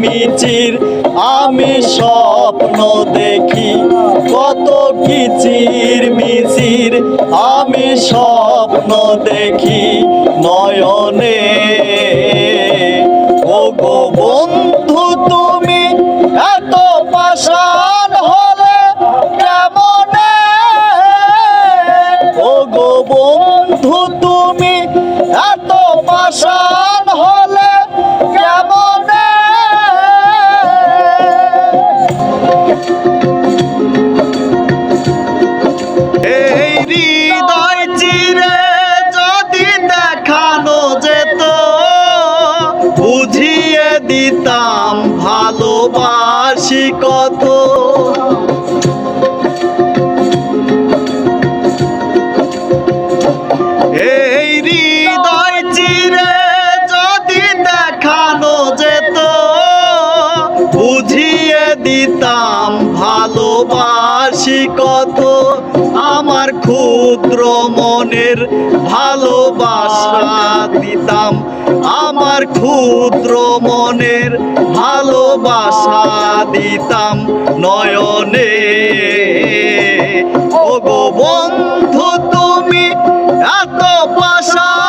মিচির আমি স্বপ্ন দেখি, কত কিচির মিচির আমি স্বপ্ন দেখি নয়নে। ও গো বন্ধু তুমি এত পাষাণ হলে কেমনে, ও গো বন্ধু তুমি এত পাষাণ হলে কেমনে। এই হৃদয় চিরে যদি দেখানো যেত, বুঝিয়ে দিতাম ভালোবাসি কত। এই হৃদয় চিরে যদি দেখানো যেত, বুঝিয়ে দিতাম ভালোবাসি কত। আমার ক্ষুদ্র মনের ভালোবাসা দিতাম, আমার ক্ষুদ্র মনের ভালোবাসা দিতাম নয়নে। ও গো বন্ধু তুমি এত পাষাণ